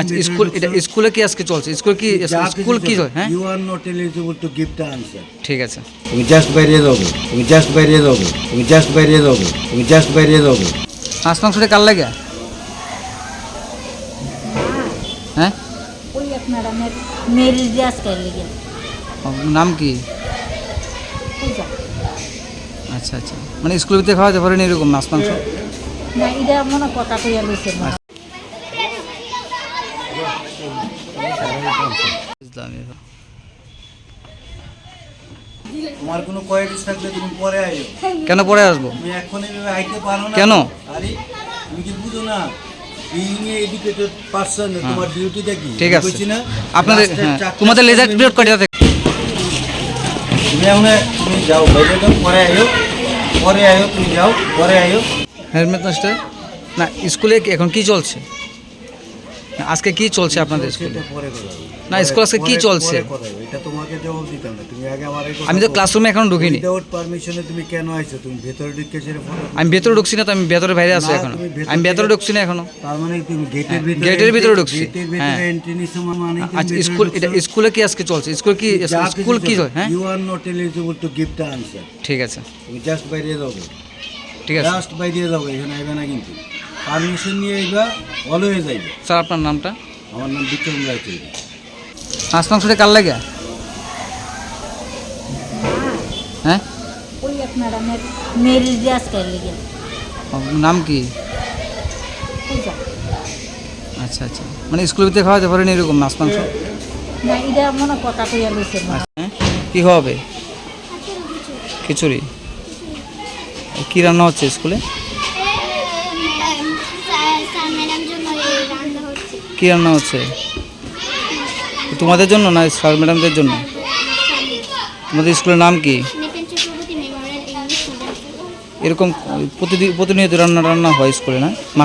আচ্ছা, স্কুলে কি আজকে চলছে? স্কুল কি হ্যাঁ, you are not eligible to give the answer. ঠিক আছে। তুমি জাস্ট বাইরে যাবে, তুমি জাস্ট বাইরে যাবে, তুমি জাস্ট বাইরে যাবে, তুমি জাস্ট বাইরে যাবে। হাঁস মাংসটা কার লাগে? হ্যাঁ, ওই এক ম্যাডামের মেরিজ দিয়ে আজকের লেগে নাম কি? পূজা। আচ্ছা আচ্ছা, মানে স্কুলের ভিতরে খাওয়াতে পারেন এরকম মাছ মাংস? না, এটা মনে কথা কইয়া লইছে না। তোমার কোনো কোয়ারিজ থাকলে তুমি পরে আইও। কেন পরে আসবো? তুমি এখন এইভাবে আইতে পারো না কেন? আরে তুমি কি বুঝো না, বিইং এ এডুকেটেড পারসন তোমার ডিউটিটা কি? ঠিক আছে, বুঝছি না আপনাদের তোমাদের লেজার পিরিয়ড কয়টা থেকে? তুমি এখন তুমি যাও বাইরে যাও, পরে আইও, পরে আইও, তুমি যাও পরে আইও। হেলমেট মাস্টার না, স্কুলে এখন কি চলছে? না, আজকে কি চলছে আপনাদের স্কুলে? এটা পরে কথা হবে। না, স্কুল আজকে কি চলছে? পরে কথা হবে। এটা তোমাকে জবাব দিতাম না, তুমি আগে আমার আমি তো ক্লাসরুমে এখনো ঢুকিনি। উইদাউট পারমিশনে তুমি কেন আইছো? তুমি ভেতরে ঢুকে সেরে ফটো। আমি ভেতরে ঢুকছি না তো, আমি ভেতরে বাইরে আছি না, এখনো। তুমি ভেতর আমি ভেতরে থেকে- ঢুকছি না এখনো। তার মানে তুমি গেটের ভিতরে ঢুকছি। গেটের হ্যাঁ। ভিতরে এন্ট্রি নিছো মানে তুমি আচ্ছা, ভেতরে স্কুলে কি আজকে চলছে? স্কুল কি হ্যাঁ, you are not eligible to give the answer. ঠিক আছে, তুমি জাস্ট বাইরে যাবে, ঠিক আছে। জাস্ট বাইরে যাবে, এখানে আইবে না কিন্তু। পারমিশন নিয়ে আইবা, অলওয়েজ আইবে। স্যার আপনার নামটা? আমার নাম বিক্রম রায়চৌধুরী। হাঁস মাংসটা কার লাগে? হ্যাঁ, ওই এক ম্যাডামের মেরিজ দিয়ে আজকের লেগে নাম কি? পূজা। আচ্ছা আচ্ছা, মানে স্কুলের ভিতরে খাওয়াতে পারেন এরকম মাছ মাংস? না, এটা মনে কথা কইয়া লইছে না। হ্যাঁ, কি হবে? খিচুড়ি। কি রান্না হচ্ছে স্কুলে? কি রান্না হচ্ছে? তোমাদের জন্য না স্যার ম্যাডামদের জন্য? তোমাদের স্কুলের নাম কি? এরকম প্রতিনিয়ত রান্না হয় স্কুলে না?